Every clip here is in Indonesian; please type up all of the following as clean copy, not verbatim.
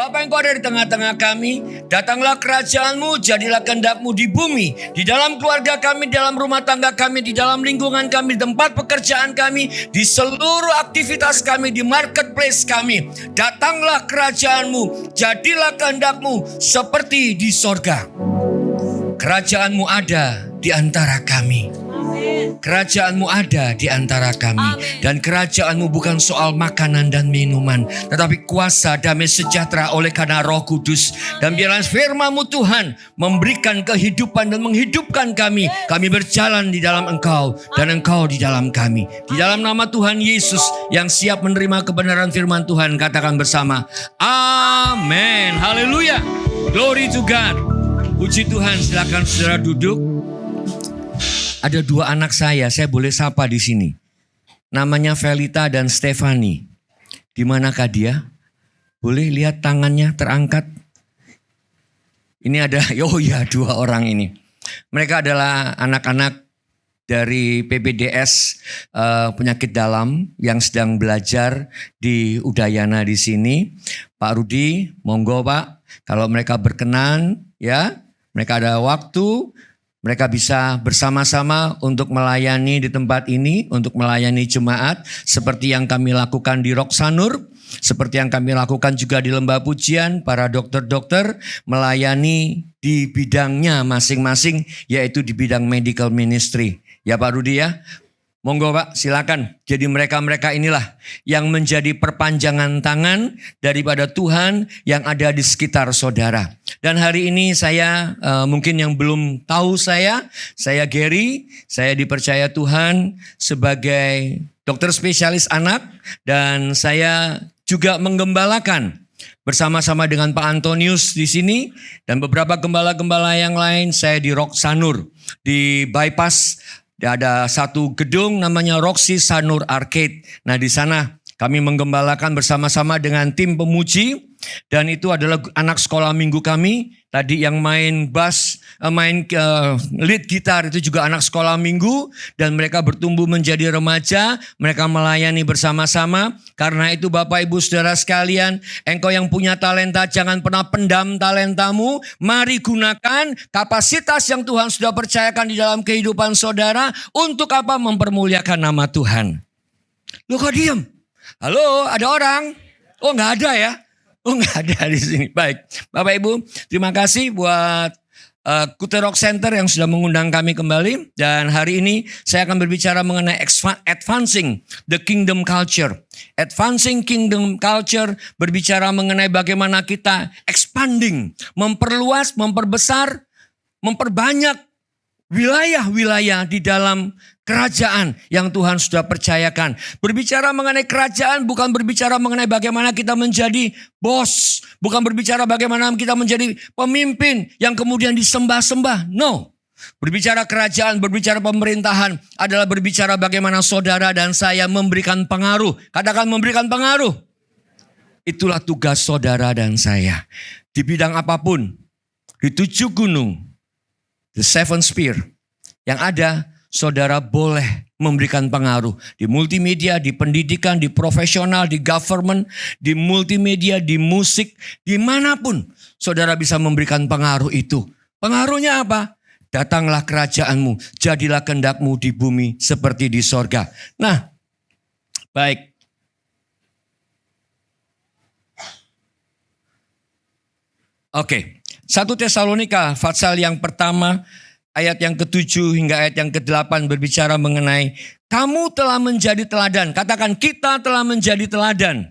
Bapa Engkau ada di tengah-tengah kami. Datanglah kerajaan-Mu, jadilah kehendak-Mu di bumi, di dalam keluarga kami, di dalam rumah tangga kami, di dalam lingkungan kami, di tempat pekerjaan kami, di seluruh aktivitas kami, di marketplace kami. Datanglah kerajaan-Mu, jadilah kehendak-Mu seperti di sorga. Kerajaan-Mu ada di antara kami. Kerajaan-Mu ada di antara kami. Dan kerajaan-Mu bukan soal makanan dan minuman, tetapi kuasa, damai sejahtera oleh karena Roh Kudus. Dan biarlah firman-Mu Tuhan memberikan kehidupan dan menghidupkan kami. Kami berjalan di dalam Engkau dan Engkau di dalam kami. Di dalam nama Tuhan Yesus yang siap menerima kebenaran firman Tuhan, katakan bersama, amin. Haleluya. Glory to God. Puji Tuhan. Silakan saudara duduk. Ada dua anak saya boleh sapa di sini. Namanya Velita dan Stefani. Di manakah dia? Boleh lihat tangannya terangkat? Ini ada, dua orang ini. Mereka adalah anak-anak dari PPDS penyakit dalam yang sedang belajar di Udayana di sini. Pak Rudi, monggo Pak. Kalau mereka berkenan, ya, mereka ada waktu. Mereka bisa bersama-sama untuk melayani di tempat ini, untuk melayani jemaat. Seperti yang kami lakukan di Roksanur, seperti yang kami lakukan juga di Lembah Pujian. Para dokter-dokter melayani di bidangnya masing-masing, yaitu di bidang medical ministry. Ya Pak Rudi ya. Monggo Pak, silakan. Jadi mereka-mereka inilah yang menjadi perpanjangan tangan daripada Tuhan yang ada di sekitar saudara. Dan hari ini saya, mungkin yang belum tahu saya Gary, saya dipercaya Tuhan sebagai dokter spesialis anak. Dan saya juga menggembalakan bersama-sama dengan Pak Antonius di sini. Dan beberapa gembala-gembala yang lain, saya di Roksanur, di bypass. Ada satu gedung namanya Roxy Sanur Arcade. Nah di sana kami menggembalakan bersama-sama dengan tim pemuji. Dan itu adalah anak sekolah minggu kami. Tadi yang main bass, lead gitar itu juga anak sekolah minggu. Dan mereka bertumbuh menjadi remaja. Mereka melayani bersama-sama. Karena itu Bapak Ibu Saudara sekalian, engkau yang punya talenta jangan pernah pendam talentamu. Mari gunakan kapasitas yang Tuhan sudah percayakan di dalam kehidupan saudara. Untuk apa? Mempermuliakan nama Tuhan. Loh kok diem? Halo, ada orang? Oh nggak ada ya? Oh nggak ada di sini. Baik, Bapak Ibu, terima kasih buat Kute Rock Center yang sudah mengundang kami kembali. Dan hari ini saya akan berbicara mengenai advancing the kingdom culture. Advancing kingdom culture berbicara mengenai bagaimana kita expanding, memperluas, memperbesar, memperbanyak wilayah-wilayah di dalam kerajaan yang Tuhan sudah percayakan. Berbicara mengenai kerajaan bukan berbicara mengenai bagaimana kita menjadi bos. Bukan berbicara bagaimana kita menjadi pemimpin yang kemudian disembah-sembah. No. Berbicara kerajaan, berbicara pemerintahan adalah berbicara bagaimana saudara dan saya memberikan pengaruh. Katakan memberikan pengaruh. Itulah tugas saudara dan saya. Di bidang apapun. Di 7 gunung. The 7 Spear yang ada, saudara boleh memberikan pengaruh. Di multimedia, di pendidikan, di profesional, di government, di multimedia, di musik, dimanapun saudara bisa memberikan pengaruh itu. Pengaruhnya apa? Datanglah kerajaanmu, jadilah kehendak-Mu di bumi seperti di sorga. Nah, baik. Oke. 1 Tesalonika pasal yang pertama ayat yang ke-7 hingga ayat yang ke-8 berbicara mengenai kamu telah menjadi teladan. Katakan kita telah menjadi teladan.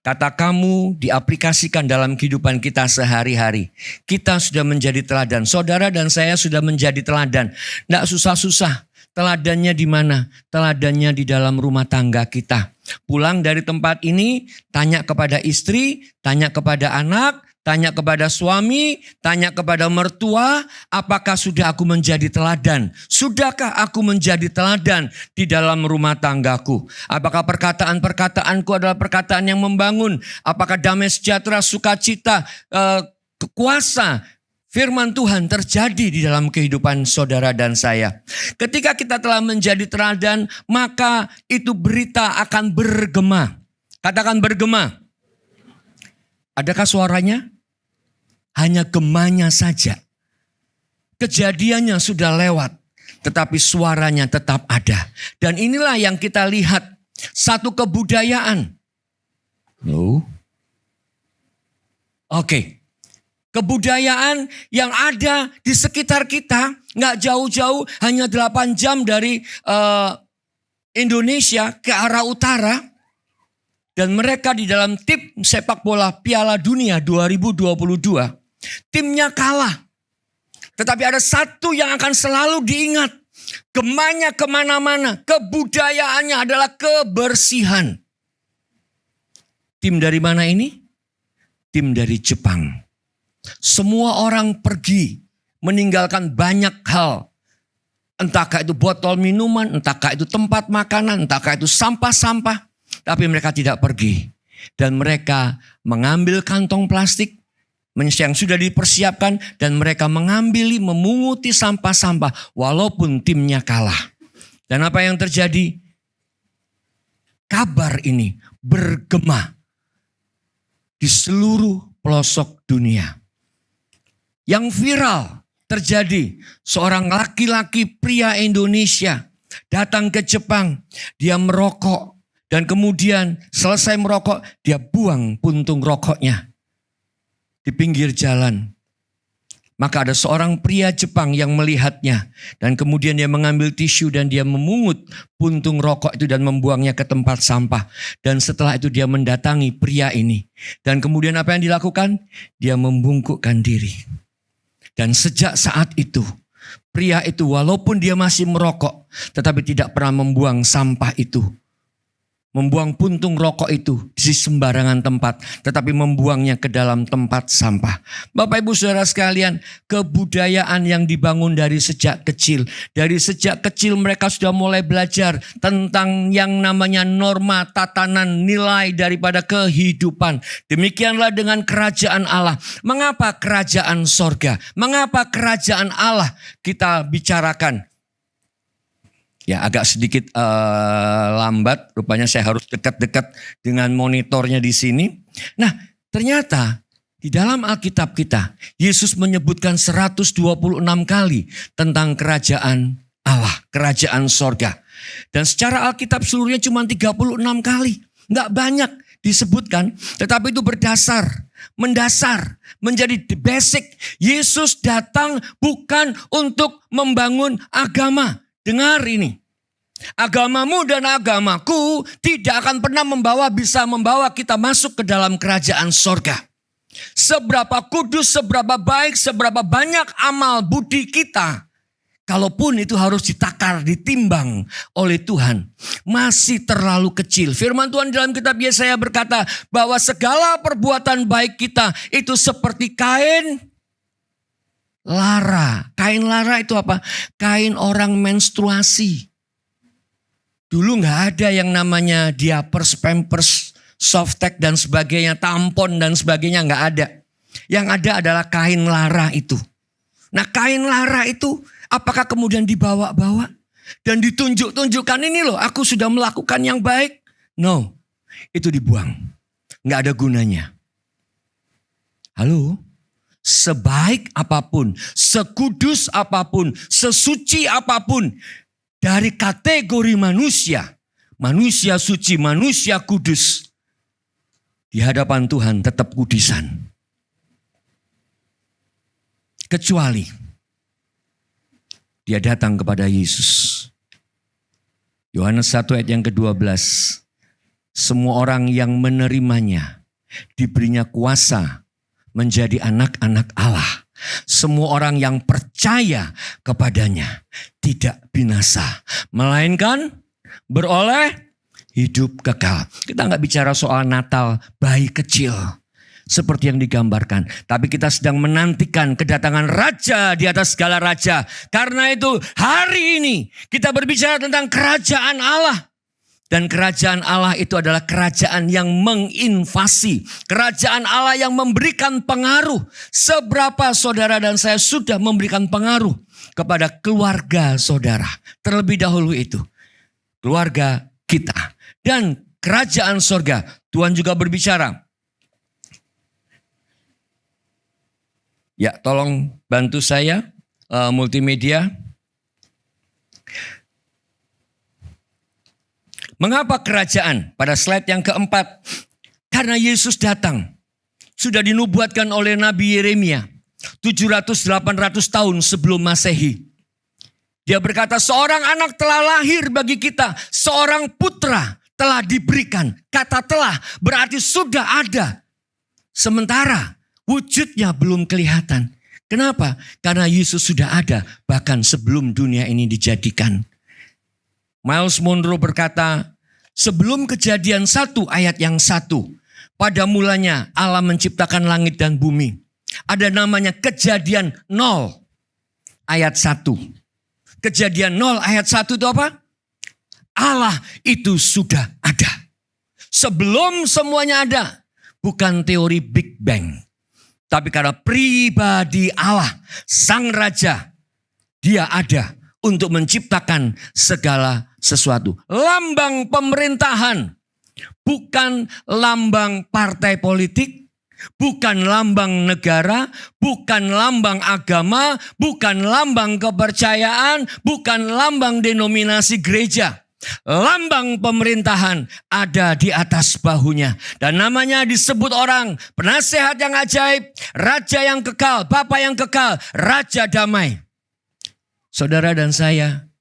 Kata kamu diaplikasikan dalam kehidupan kita sehari-hari. Kita sudah menjadi teladan. Saudara dan saya sudah menjadi teladan. Tidak susah-susah. Teladannya di mana? Teladannya di dalam rumah tangga kita. Pulang dari tempat ini, tanya kepada istri, tanya kepada anak, tanya kepada suami, tanya kepada mertua, apakah sudah aku menjadi teladan? Sudahkah aku menjadi teladan di dalam rumah tanggaku? Apakah perkataan-perkataanku adalah perkataan yang membangun? Apakah damai sejahtera, sukacita, kuasa, firman Tuhan terjadi di dalam kehidupan saudara dan saya? Ketika kita telah menjadi teladan, maka itu berita akan bergema. Katakan bergema. Adakah suaranya? Hanya gemanya saja. Kejadiannya sudah lewat, tetapi suaranya tetap ada. Dan inilah yang kita lihat, satu kebudayaan. Oke. Kebudayaan yang ada di sekitar kita, nggak jauh-jauh, hanya 8 jam dari Indonesia ke arah utara. Dan mereka di dalam tim sepak bola Piala Dunia 2022, timnya kalah. Tetapi ada satu yang akan selalu diingat. Gemanya kemana-mana, kebudayaannya adalah kebersihan. Tim dari mana ini? Tim dari Jepang. Semua orang pergi meninggalkan banyak hal. Entahkah itu botol minuman, entahkah itu tempat makanan, entahkah itu sampah-sampah. Tapi mereka tidak pergi. Dan mereka mengambil kantong plastik yang sudah dipersiapkan. Dan mereka memunguti sampah-sampah walaupun timnya kalah. Dan apa yang terjadi? Kabar ini bergema di seluruh pelosok dunia. Yang viral terjadi, seorang laki-laki pria Indonesia datang ke Jepang. Dia merokok dan kemudian selesai merokok dia buang puntung rokoknya di pinggir jalan. Maka ada seorang pria Jepang yang melihatnya dan kemudian dia mengambil tisu dan dia memungut puntung rokok itu dan membuangnya ke tempat sampah. Dan setelah itu dia mendatangi pria ini. Dan kemudian apa yang dilakukan? Dia membungkukkan diri. Dan sejak saat itu, pria itu walaupun dia masih merokok, tetapi tidak pernah membuang sampah itu. Membuang puntung rokok itu di sembarangan tempat, tetapi membuangnya ke dalam tempat sampah. Bapak Ibu Saudara sekalian, kebudayaan yang dibangun dari sejak kecil. Dari sejak kecil mereka sudah mulai belajar tentang yang namanya norma, tatanan, nilai daripada kehidupan. Demikianlah dengan kerajaan Allah. Mengapa kerajaan sorga? Mengapa kerajaan Allah kita bicarakan? Ya agak sedikit lambat, rupanya saya harus dekat-dekat dengan monitornya di sini. Nah ternyata di dalam Alkitab kita, Yesus menyebutkan 126 kali tentang kerajaan Allah, kerajaan sorga. Dan secara Alkitab seluruhnya cuma 36 kali, nggak banyak disebutkan, tetapi itu mendasar, menjadi the basic. Yesus datang bukan untuk membangun agama. Dengar ini, agamamu dan agamaku tidak akan pernah bisa membawa kita masuk ke dalam kerajaan sorga. Seberapa kudus, seberapa baik, seberapa banyak amal budi kita, kalaupun itu harus ditakar, ditimbang oleh Tuhan, masih terlalu kecil. Firman Tuhan dalam kitab Yesaya berkata bahwa segala perbuatan baik kita itu seperti kain lara. Kain lara itu apa? Kain orang menstruasi. Dulu gak ada yang namanya diapers, pampers, softtek dan sebagainya, tampon dan sebagainya gak ada. Yang ada adalah kain lara itu. Nah kain lara itu apakah kemudian dibawa-bawa dan ditunjuk-tunjukkan, ini loh aku sudah melakukan yang baik? No, itu dibuang. Gak ada gunanya. Halo? Sebaik apapun, sekudus apapun, sesuci apapun, dari kategori manusia, manusia suci, manusia kudus, di hadapan Tuhan tetap kudusan. Kecuali dia datang kepada Yesus. Yohanes 1 ayat yang ke-12. Semua orang yang menerimanya diberinya kuasa menjadi anak-anak Allah. Semua orang yang percaya kepadanya tidak binasa, melainkan beroleh hidup kekal. Kita nggak bicara soal Natal bayi kecil seperti yang digambarkan, tapi kita sedang menantikan kedatangan Raja di atas segala raja. Karena itu hari ini kita berbicara tentang kerajaan Allah. Dan kerajaan Allah itu adalah kerajaan yang menginvasi. Kerajaan Allah yang memberikan pengaruh. Seberapa saudara dan saya sudah memberikan pengaruh kepada keluarga saudara. Terlebih dahulu itu keluarga kita. Dan kerajaan sorga, Tuhan juga berbicara Ya, tolong bantu saya multimedia. Mengapa kerajaan? Pada slide yang keempat. Karena Yesus datang. Sudah dinubuatkan oleh Nabi Yeremia 700-800 tahun sebelum Masehi. Dia berkata, seorang anak telah lahir bagi kita, seorang putra telah diberikan. Kata telah berarti sudah ada. Sementara wujudnya belum kelihatan. Kenapa? Karena Yesus sudah ada bahkan sebelum dunia ini dijadikan. Miles Monroe berkata, sebelum Kejadian 1 ayat yang 1, pada mulanya Allah menciptakan langit dan bumi. Ada namanya Kejadian 0 ayat 1. Kejadian 0 ayat 1 itu apa? Allah itu sudah ada. Sebelum semuanya ada. Bukan teori Big Bang. Tapi karena pribadi Allah, Sang Raja, Dia ada untuk menciptakan segala sesuatu. Lambang pemerintahan. Bukan lambang partai politik. Bukan lambang negara, bukan lambang agama, bukan lambang kepercayaan, bukan lambang denominasi gereja. Lambang pemerintahan ada di atas bahunya. Dan namanya disebut orang penasehat yang ajaib, raja yang kekal, bapa yang kekal, raja damai. Saudara dan saya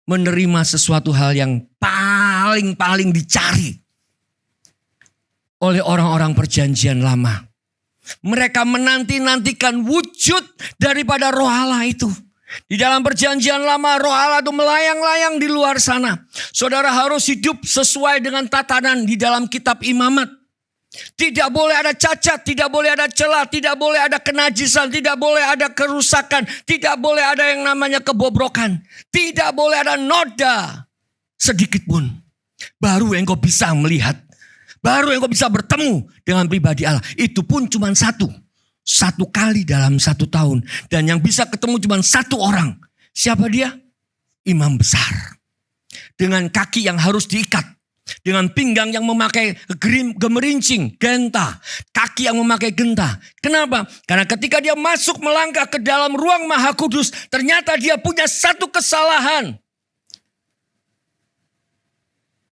menerima sesuatu hal yang paling dicari oleh orang-orang perjanjian lama. Mereka menanti-nantikan wujud daripada roh Allah itu. Di dalam perjanjian lama roh Allah itu melayang-layang di luar sana. Saudara harus hidup sesuai dengan tatanan di dalam kitab imamat. Tidak boleh ada cacat, tidak boleh ada celah, tidak boleh ada kenajisan, tidak boleh ada kerusakan, tidak boleh ada yang namanya kebobrokan. Tidak boleh ada noda sedikit pun. Baru engkau bisa melihat. Baru engkau bisa bertemu dengan pribadi Allah. Itu pun cuma satu. Satu kali dalam 1 tahun. Dan yang bisa ketemu cuma 1 orang. Siapa dia? Imam besar. Dengan kaki yang harus diikat. Dengan pinggang yang memakai gemerincing, genta. Kaki yang memakai genta. Kenapa? Karena ketika dia masuk melangkah ke dalam ruang Maha Kudus. Ternyata dia punya satu kesalahan.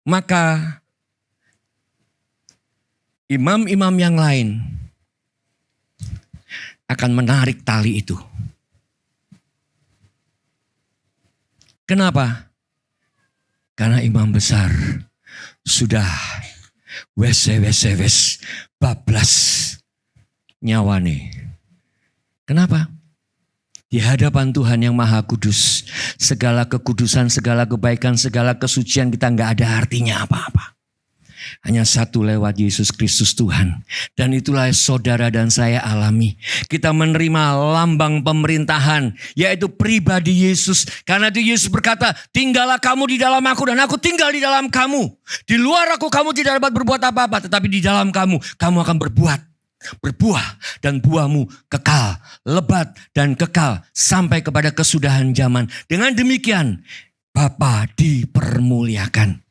Maka imam-imam yang lain akan menarik tali itu. Kenapa? Karena imam besar sudah wes bablas nyawane. Kenapa? Di hadapan Tuhan yang Maha Kudus, segala kekudusan, segala kebaikan, segala kesucian kita nggak ada artinya apa-apa. Hanya satu lewat Yesus Kristus Tuhan. Dan itulah saudara dan saya alami. Kita menerima lambang pemerintahan. Yaitu pribadi Yesus. Karena itu Yesus berkata, tinggallah kamu di dalam aku dan aku tinggal di dalam kamu. Di luar aku kamu tidak dapat berbuat apa-apa. Tetapi di dalam kamu akan berbuah dan buahmu kekal. Lebat dan kekal sampai kepada kesudahan zaman. Dengan demikian Bapa dipermuliakan.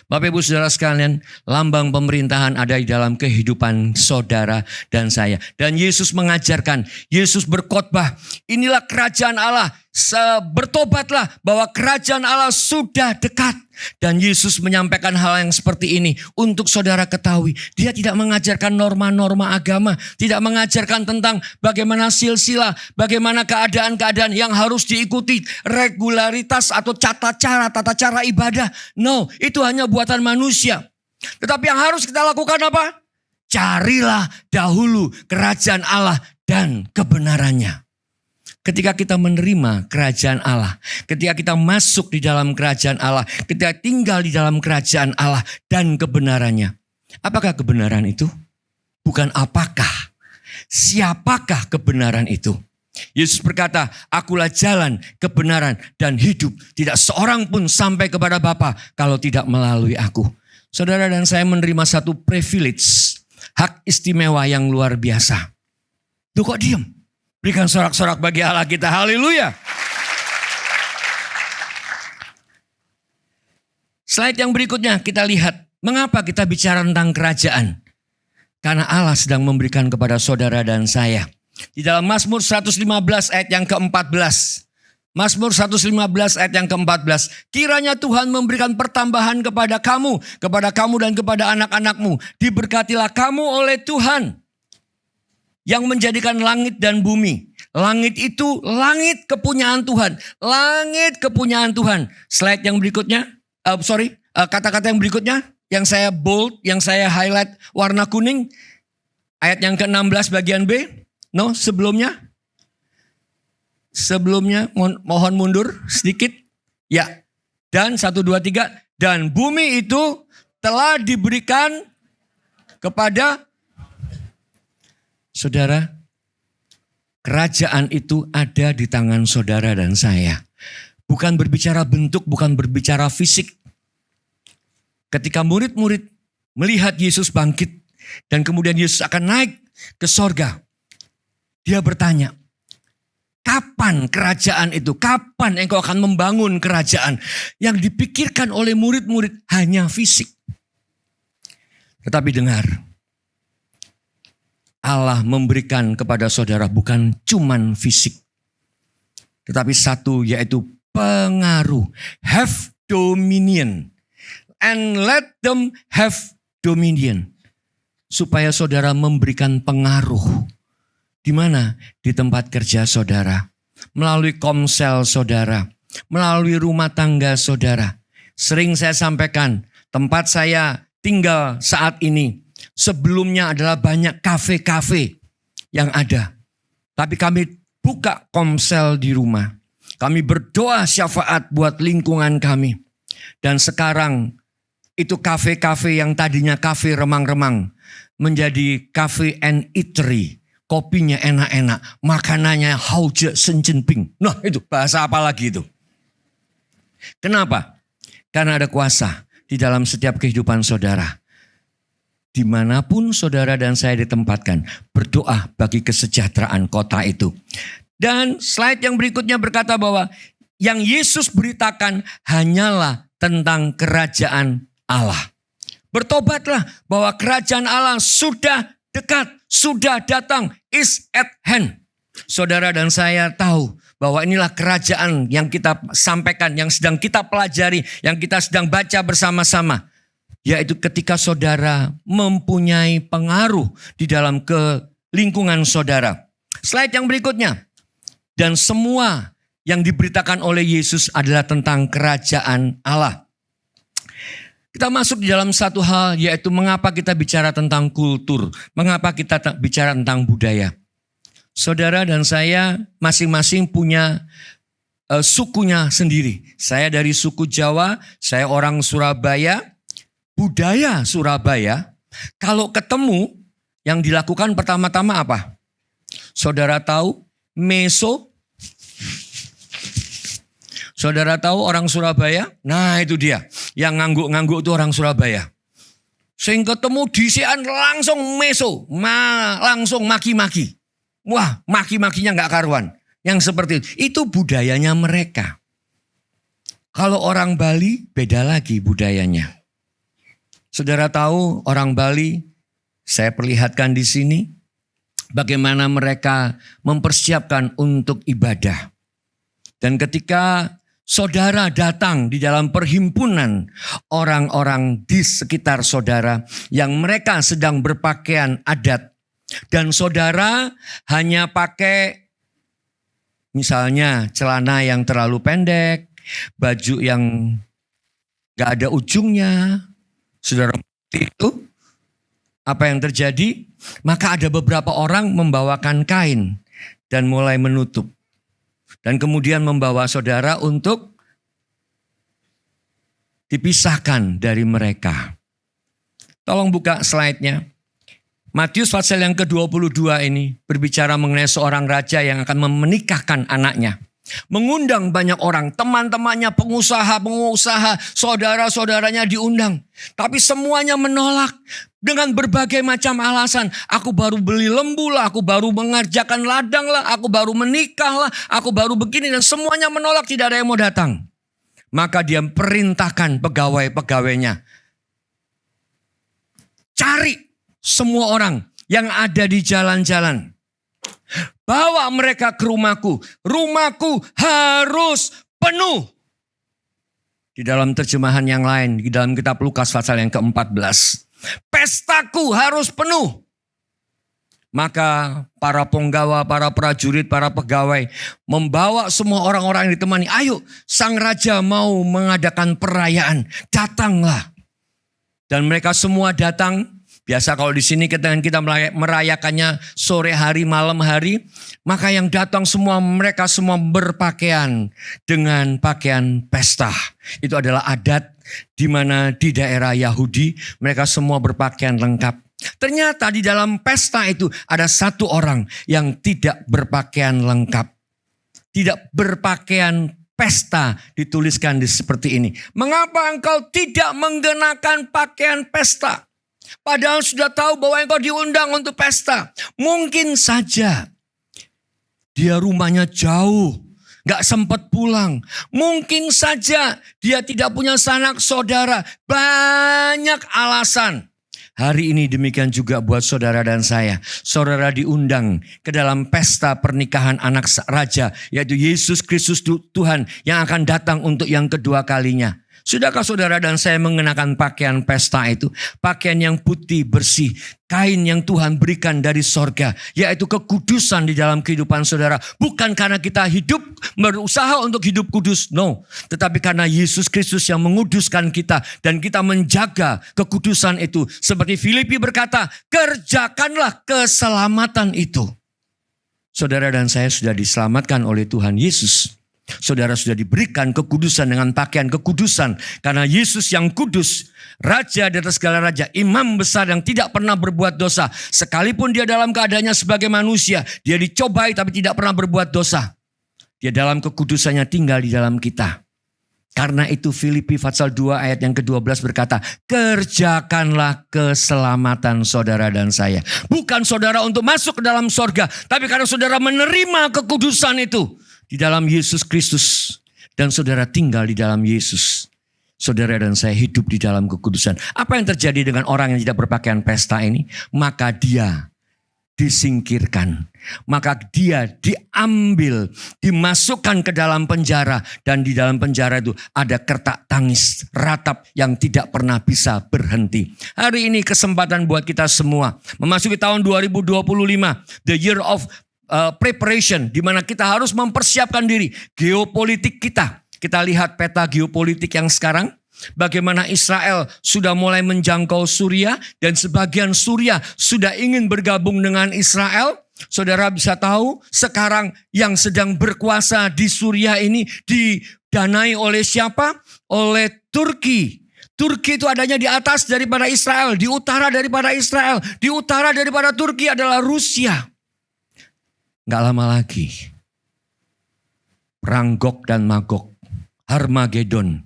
Bapak Ibu Saudara sekalian, lambang pemerintahan ada di dalam kehidupan saudara dan saya. Dan Yesus mengajarkan, Yesus berkhotbah, inilah kerajaan Allah. Bertobatlah bahwa kerajaan Allah sudah dekat. Dan Yesus menyampaikan hal yang seperti ini untuk saudara ketahui. Dia tidak mengajarkan norma-norma agama. Tidak mengajarkan tentang bagaimana silsilah, bagaimana keadaan-keadaan yang harus diikuti. Regularitas atau tata cara ibadah. No, itu hanya buatan manusia. Tetapi yang harus kita lakukan apa? Carilah dahulu kerajaan Allah dan kebenarannya. Ketika kita menerima kerajaan Allah, ketika kita masuk di dalam kerajaan Allah, ketika tinggal di dalam kerajaan Allah dan kebenarannya. Apakah kebenaran itu? Bukan apakah, siapakah kebenaran itu? Yesus berkata, akulah jalan, kebenaran, dan hidup. Tidak seorang pun sampai kepada Bapa kalau tidak melalui aku. Saudara dan saya menerima satu privilege, hak istimewa yang luar biasa. Tuh kok diam? Berikan sorak-sorak bagi Allah kita. Haleluya. Slide yang berikutnya kita lihat. Mengapa kita bicara tentang kerajaan? Karena Allah sedang memberikan kepada saudara dan saya Di dalam Mazmur 115 ayat yang ke-14. Mazmur 115 ayat yang ke-14. Kiranya Tuhan memberikan pertambahan kepada kamu dan kepada anak-anakmu. Diberkatilah kamu oleh Tuhan yang menjadikan langit dan bumi. Langit itu langit kepunyaan Tuhan. Langit kepunyaan Tuhan. Slide yang berikutnya. Kata-kata yang berikutnya. Yang saya bold, yang saya highlight warna kuning. Ayat yang ke-16 bagian B. No, sebelumnya. Sebelumnya mohon mundur sedikit. Ya. Dan 1, 2, 3. Dan bumi itu telah diberikan kepada saudara. Kerajaan itu ada di tangan saudara dan saya. Bukan berbicara bentuk, bukan berbicara fisik. Ketika murid-murid melihat Yesus bangkit dan kemudian Yesus akan naik ke sorga. Dia bertanya, kapan kerajaan itu? Kapan engkau akan membangun kerajaan? Yang dipikirkan oleh murid-murid hanya fisik. Tetapi dengar, Allah memberikan kepada saudara bukan cuman fisik. Tetapi satu, yaitu pengaruh. Have dominion. And let them have dominion. Supaya saudara memberikan pengaruh. Di mana? Di tempat kerja saudara. Melalui komsel saudara. Melalui rumah tangga saudara. Sering saya sampaikan, tempat saya tinggal saat ini. Sebelumnya adalah banyak kafe-kafe yang ada. Tapi kami buka komsel di rumah. Kami berdoa syafaat buat lingkungan kami. Dan sekarang itu kafe-kafe yang tadinya kafe remang-remang. Menjadi cafe and eatery. Kopinya enak-enak. Makanannya hauje senjenping. Nah itu bahasa apa lagi itu? Kenapa? Karena ada kuasa di dalam setiap kehidupan saudara. Dimanapun saudara dan saya ditempatkan. Berdoa bagi kesejahteraan kota itu. Dan slide yang berikutnya berkata bahwa yang Yesus beritakan hanyalah tentang kerajaan Allah. Bertobatlah bahwa kerajaan Allah sudah dekat, sudah datang, is at hand. Saudara dan saya tahu bahwa inilah kerajaan yang kita sampaikan, yang sedang kita pelajari, yang kita sedang baca bersama-sama. Yaitu ketika saudara mempunyai pengaruh di dalam lingkungan saudara. Slide yang berikutnya. Dan semua yang diberitakan oleh Yesus adalah tentang kerajaan Allah. Kita masuk di dalam satu hal, yaitu mengapa kita bicara tentang kultur. Mengapa kita bicara tentang budaya. Saudara dan saya masing-masing punya sukunya sendiri. Saya dari suku Jawa, saya orang Surabaya. Budaya Surabaya, kalau ketemu yang dilakukan pertama-tama apa? Saudara tahu meso? Saudara tahu orang Surabaya? Nah itu dia. Yang ngangguk-ngangguk itu orang Surabaya. Sing ketemu disian langsung meso. Langsung maki-maki. Wah maki-makinya gak karuan. Yang seperti itu budayanya mereka. Kalau orang Bali beda lagi budayanya. Saudara tahu orang Bali, saya perlihatkan di sini. Bagaimana mereka mempersiapkan untuk ibadah. Dan ketika saudara datang di dalam perhimpunan orang-orang di sekitar saudara yang mereka sedang berpakaian adat. Dan saudara hanya pakai misalnya celana yang terlalu pendek, baju yang gak ada ujungnya. Saudara itu apa yang terjadi? Maka ada beberapa orang membawakan kain dan mulai menutup. Dan kemudian membawa saudara untuk dipisahkan dari mereka. Tolong buka slide-nya. Matius pasal yang ke-22 ini berbicara mengenai seorang raja yang akan menikahkan anaknya. Mengundang banyak orang, teman-temannya, pengusaha, saudara-saudaranya diundang. Tapi semuanya menolak dengan berbagai macam alasan. Aku baru beli lembu lah, aku baru mengerjakan ladang lah, aku baru menikah lah, aku baru begini. Dan semuanya menolak, tidak ada yang mau datang. Maka dia perintahkan pegawai-pegawainya. Cari semua orang yang ada di jalan-jalan. Bawa mereka ke rumahku. Rumahku harus penuh. Di dalam terjemahan yang lain, di dalam kitab Lukas pasal yang ke-14. Pestaku harus penuh. Maka para penggawa, para prajurit, para pegawai membawa semua orang-orang yang ditemani. Ayo, sang raja mau mengadakan perayaan. Datanglah. Dan mereka semua datang. Biasa kalau di sini kita merayakannya sore hari, malam hari. Maka yang datang semua, mereka semua berpakaian dengan pakaian pesta. Itu adalah adat di mana di daerah Yahudi mereka semua berpakaian lengkap. Ternyata di dalam pesta itu ada satu orang yang tidak berpakaian lengkap. Tidak berpakaian pesta, dituliskan seperti ini. Mengapa engkau tidak mengenakan pakaian pesta? Padahal sudah tahu bahwa engkau diundang untuk pesta. Mungkin saja dia rumahnya jauh, gak sempat pulang. Mungkin saja dia tidak punya sanak saudara. Banyak alasan. Hari ini demikian juga buat saudara dan saya. Saudara diundang ke dalam pesta pernikahan anak raja, yaitu Yesus Kristus Tuhan yang akan datang untuk yang kedua kalinya. Sudahkah saudara dan saya mengenakan pakaian pesta itu? Pakaian yang putih bersih. Kain yang Tuhan berikan dari sorga. Yaitu kekudusan di dalam kehidupan saudara. Bukan karena kita hidup berusaha untuk hidup kudus. No. Tetapi karena Yesus Kristus yang menguduskan kita. Dan kita menjaga kekudusan itu. Seperti Filipi berkata, kerjakanlah keselamatan itu. Saudara dan saya sudah diselamatkan oleh Tuhan Yesus. Saudara sudah diberikan kekudusan dengan pakaian kekudusan. Karena Yesus yang kudus, Raja di atas segala raja, Imam besar yang tidak pernah berbuat dosa. Sekalipun dia dalam keadaannya sebagai manusia, dia dicobai tapi tidak pernah berbuat dosa. Dia dalam kekudusannya tinggal di dalam kita. Karena itu Filipi pasal 2 ayat yang ke-12 berkata, kerjakanlah keselamatan saudara dan saya. Bukan saudara untuk masuk ke dalam sorga, tapi karena saudara menerima kekudusan itu di dalam Yesus Kristus. Dan saudara tinggal di dalam Yesus. Saudara dan saya hidup di dalam kekudusan. Apa yang terjadi dengan orang yang tidak berpakaian pesta ini? Maka dia disingkirkan. Maka dia diambil, dimasukkan ke dalam penjara. Dan di dalam penjara itu ada kertak tangis, ratap yang tidak pernah bisa berhenti. Hari ini kesempatan buat kita semua. Memasuki tahun 2025. The year of preparation, di mana kita harus mempersiapkan diri. Geopolitik kita. Kita lihat peta geopolitik yang sekarang. Bagaimana Israel sudah mulai menjangkau Suriah. Dan sebagian Suriah sudah ingin bergabung dengan Israel. Saudara bisa tahu sekarang yang sedang berkuasa di Suriah ini didanai oleh siapa? Oleh Turki. Turki itu adanya di atas daripada Israel. Di utara daripada Israel. Di utara daripada Turki adalah Rusia. Gak lama lagi, perang Gog dan Magog, Harmagedon,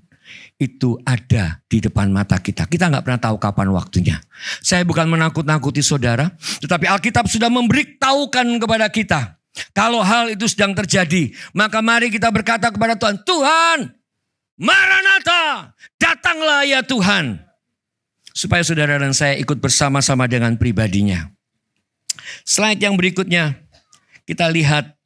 itu ada di depan mata kita. Kita gak pernah tahu kapan waktunya. Saya bukan menakut-nakuti saudara, tetapi Alkitab sudah memberitahukan kepada kita. Kalau hal itu sedang terjadi, maka mari kita berkata kepada Tuhan, Tuhan, Maranatha, datanglah ya Tuhan. Supaya saudara dan saya ikut bersama-sama dengan pribadinya. Slide yang berikutnya. Kita lihat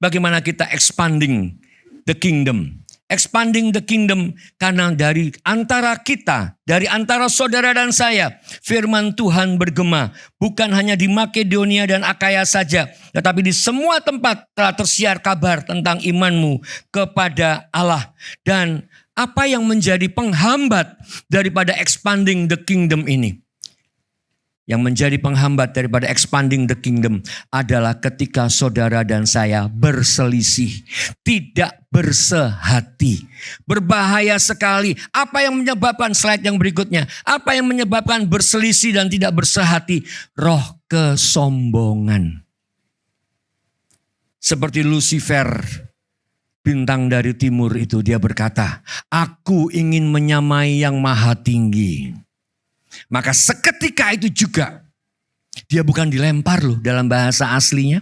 bagaimana kita expanding the kingdom. Expanding the kingdom karena dari antara kita, dari antara saudara dan saya, firman Tuhan bergema. Bukan hanya di Makedonia dan Akaya saja, tetapi di semua tempat telah tersiar kabar tentang imanmu kepada Allah. Dan apa yang menjadi penghambat daripada expanding the kingdom ini? Yang menjadi penghambat daripada expanding the kingdom adalah ketika saudara dan saya berselisih, tidak bersehati. Berbahaya sekali. Apa yang menyebabkan, slide yang berikutnya, apa yang menyebabkan berselisih dan tidak bersehati? Roh kesombongan. Seperti Lucifer, bintang dari timur itu, dia berkata, aku ingin menyamai yang maha tinggi. Maka seketika itu juga, dia bukan dilempar loh dalam bahasa aslinya.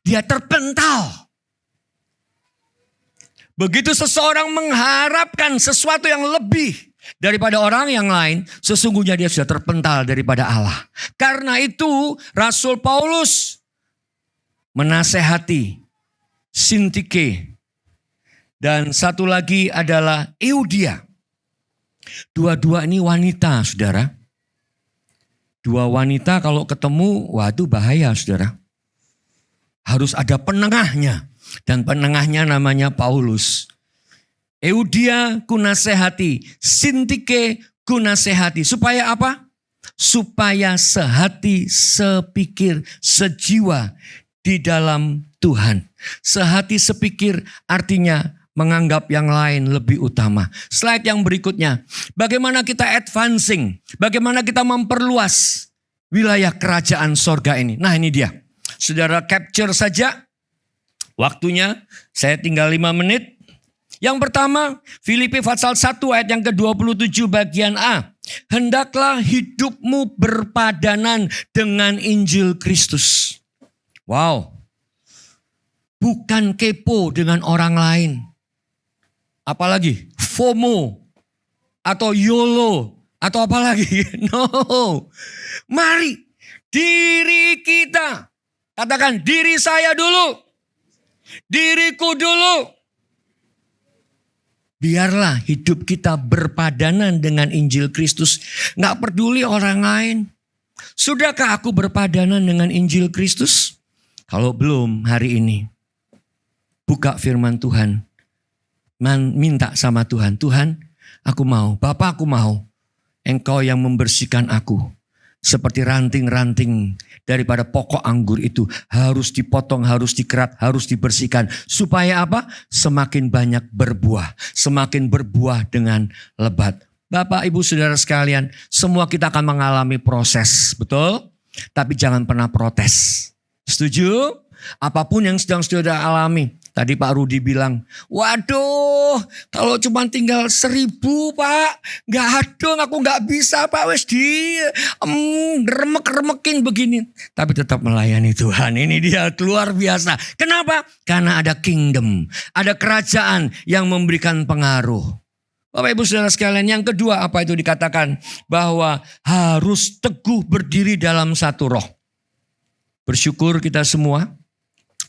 Dia terpental. Begitu seseorang mengharapkan sesuatu yang lebih daripada orang yang lain, sesungguhnya dia sudah terpental daripada Allah. Karena itu Rasul Paulus menasehati, Sintike, dan satu lagi adalah Eudia. Dua-dua ini wanita, saudara. Dua wanita kalau ketemu, waduh bahaya, saudara. Harus ada penengahnya. Dan penengahnya namanya Paulus. Eudia kunasehati, Sintike kunasehati. Supaya apa? Supaya sehati, sepikir, sejiwa di dalam Tuhan. Sehati, sepikir artinya menganggap yang lain lebih utama. Slide yang berikutnya. Bagaimana kita advancing? Bagaimana kita memperluas wilayah kerajaan sorga ini? Nah ini dia. Saudara capture saja. Waktunya saya tinggal 5 menit. Yang pertama, Filipi pasal 1 ayat yang ke-27 bagian A. Hendaklah hidupmu berpadanan dengan Injil Kristus. Wow. Bukan kepo dengan orang lain. Apalagi FOMO atau YOLO atau apalagi. No. Mari diri kita. Katakan diri saya dulu. Diriku dulu. Biarlah hidup kita berpadanan dengan Injil Kristus. Gak peduli orang lain. Sudahkah aku berpadanan dengan Injil Kristus? Kalau belum hari ini. Buka firman Tuhan. Minta sama Tuhan. Tuhan, aku mau. Bapa, aku mau. Engkau yang membersihkan aku. Seperti ranting-ranting daripada pokok anggur itu. Harus dipotong, harus dikerat, harus dibersihkan. Supaya apa? Semakin banyak berbuah. Semakin berbuah dengan lebat. Bapak, Ibu, Saudara sekalian. Semua kita akan mengalami proses. Betul? Tapi jangan pernah protes. Setuju? Apapun yang sedang saudara alami. Tadi Pak Rudi bilang, waduh kalau cuma tinggal 1.000 Pak. Gak adong, aku gak bisa Pak. Wes di remek-remekin begini. Tapi tetap melayani Tuhan. Ini dia luar biasa. Kenapa? Karena ada kingdom. Ada kerajaan yang memberikan pengaruh. Bapak Ibu Saudara sekalian, yang kedua apa itu dikatakan? Bahwa harus teguh berdiri dalam satu roh. Bersyukur kita semua.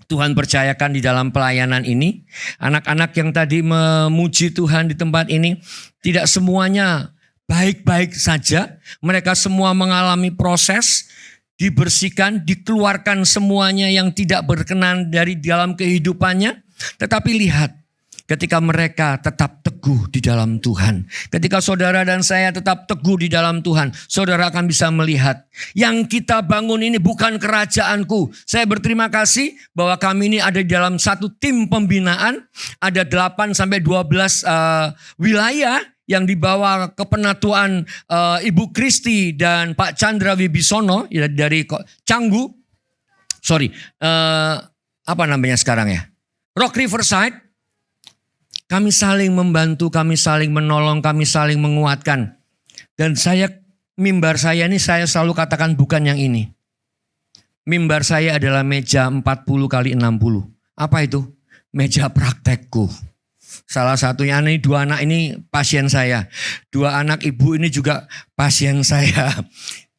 Tuhan percayakan di dalam pelayanan ini. Anak-anak yang tadi memuji Tuhan di tempat ini. Tidak semuanya baik-baik saja. Mereka semua mengalami proses. Dibersihkan, dikeluarkan semuanya yang tidak berkenan dari dalam kehidupannya. Tetapi lihat. Ketika mereka tetap teguh di dalam Tuhan. Ketika saudara dan saya tetap teguh di dalam Tuhan. Saudara akan bisa melihat. Yang kita bangun ini bukan kerajaanku. Saya berterima kasih bahwa kami ini ada di dalam satu tim pembinaan. Ada 8-12 wilayah yang dibawa kepenatuan Ibu Kristi dan Pak Chandra Wibisono dari Canggu. Apa namanya sekarang ya? Rock Riverside. Kami saling membantu, kami saling menolong, kami saling menguatkan. Dan mimbar saya ini saya selalu katakan bukan yang ini. Mimbar saya adalah meja 40 kali 60. Apa itu? Meja praktekku. Salah satunya ini 2 anak ini pasien saya. 2 anak ibu ini juga pasien saya.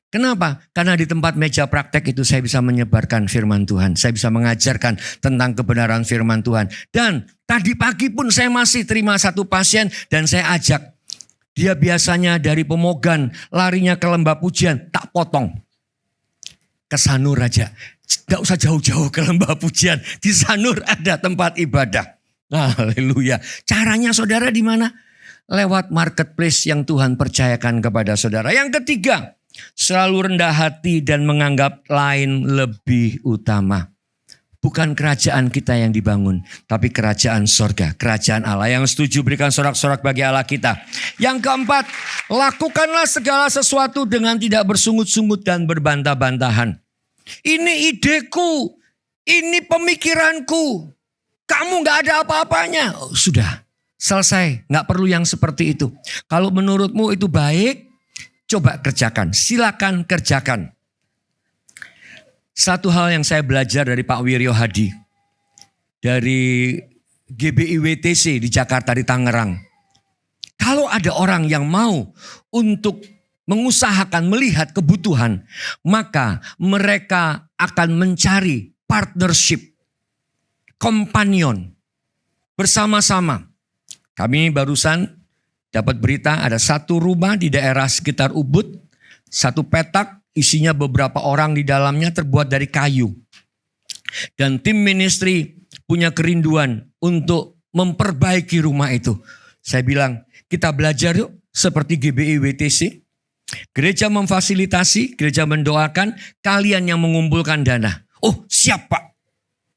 Kenapa? Karena di tempat meja praktek itu saya bisa menyebarkan firman Tuhan. Saya bisa mengajarkan tentang kebenaran firman Tuhan. Dan tadi pagi pun saya masih terima satu pasien dan saya ajak. Dia biasanya dari Pemogan, larinya ke Lembah Pujian, tak potong. Ke Sanur aja. Gak usah jauh-jauh ke Lembah Pujian. Di Sanur ada tempat ibadah. Haleluya. Caranya saudara di mana? Lewat marketplace yang Tuhan percayakan kepada saudara. Yang ketiga. Selalu rendah hati dan menganggap lain lebih utama. Bukan kerajaan kita yang dibangun, tapi kerajaan sorga, kerajaan Allah. Yang setuju berikan sorak-sorak bagi Allah kita. Yang keempat, lakukanlah segala sesuatu dengan tidak bersungut-sungut dan berbantah-bantahan. Ini ideku, ini pemikiranku. Kamu gak ada apa-apanya. Oh, sudah, selesai. Gak perlu yang seperti itu. Kalau menurutmu itu baik, coba kerjakan, silakan kerjakan. Satu hal yang saya belajar dari Pak Wiryo Hadi. Dari GBIWTC di Jakarta, di Tangerang. Kalau ada orang yang mau untuk mengusahakan melihat kebutuhan. Maka mereka akan mencari partnership, companion, bersama-sama. Kami barusan dapat berita ada satu rumah di daerah sekitar Ubud, satu petak isinya beberapa orang di dalamnya terbuat dari kayu. Dan tim ministry punya kerinduan untuk memperbaiki rumah itu. Saya bilang, kita belajar yuk seperti GBI WTC. Gereja memfasilitasi, gereja mendoakan, kalian yang mengumpulkan dana. Oh siap Pak.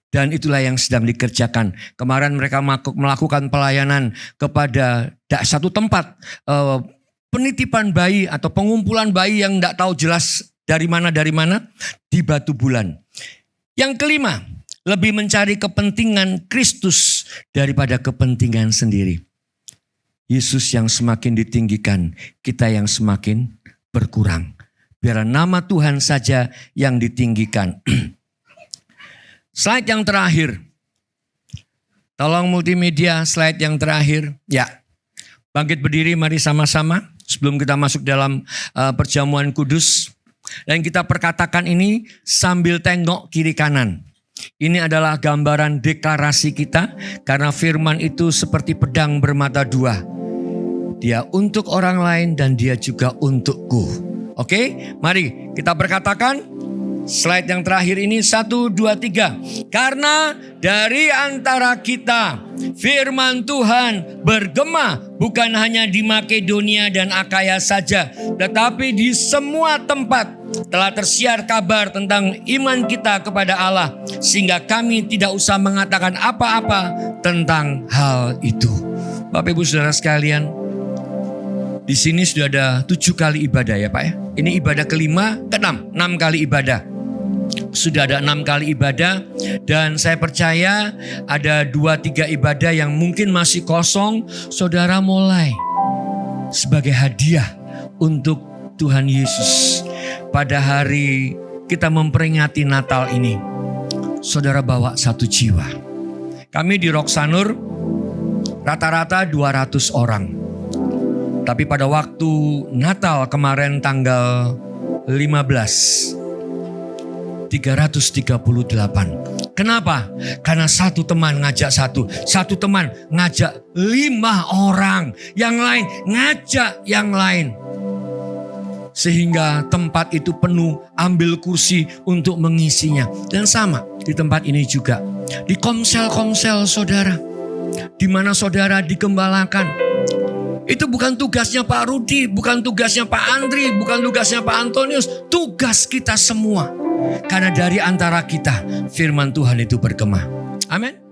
Dan itulah yang sedang dikerjakan. Kemarin mereka melakukan pelayanan kepada satu tempat. Penitipan bayi atau pengumpulan bayi yang tidak tahu jelas dari mana di Batu Bulan. Yang kelima, lebih mencari kepentingan Kristus daripada kepentingan sendiri. Yesus yang semakin ditinggikan, kita yang semakin berkurang. Biar nama Tuhan saja yang ditinggikan. Slide yang terakhir. Tolong multimedia slide yang terakhir. Ya, bangkit berdiri mari sama-sama sebelum kita masuk dalam perjamuan kudus. Dan kita perkatakan ini sambil tengok kiri kanan. Ini adalah gambaran deklarasi kita karena firman itu seperti pedang bermata dua. Dia untuk orang lain dan dia juga untukku. Oke, mari kita berkatakan. Slide yang terakhir ini 1, 2, 3. Karena dari antara kita firman Tuhan bergema bukan hanya di Makedonia dan Akaya saja, tetapi di semua tempat telah tersiar kabar tentang iman kita kepada Allah, sehingga kami tidak usah mengatakan apa-apa tentang hal itu. Bapak Ibu Saudara sekalian, di sini sudah ada 7 kali ibadah ya Pak ya. Ini ibadah kelima, ke-6, 6 kali ibadah. Sudah ada 6 kali ibadah dan saya percaya ada 2-3 ibadah yang mungkin masih kosong. Saudara mulai sebagai hadiah untuk Tuhan Yesus. Pada hari kita memperingati Natal ini, saudara bawa 1 jiwa. Kami di Roksanur rata-rata 200 orang. Tapi pada waktu Natal kemarin tanggal 15, 338. Kenapa? Karena satu teman ngajak satu teman ngajak 5 orang, yang lain ngajak yang lain. Sehingga tempat itu penuh, ambil kursi untuk mengisinya. Dan sama di tempat ini juga, di komsel-komsel saudara, di mana saudara digembalakan. Itu bukan tugasnya Pak Rudi, bukan tugasnya Pak Andri, bukan tugasnya Pak Antonius, tugas kita semua. Karena dari antara kita firman Tuhan itu bergema. Amin.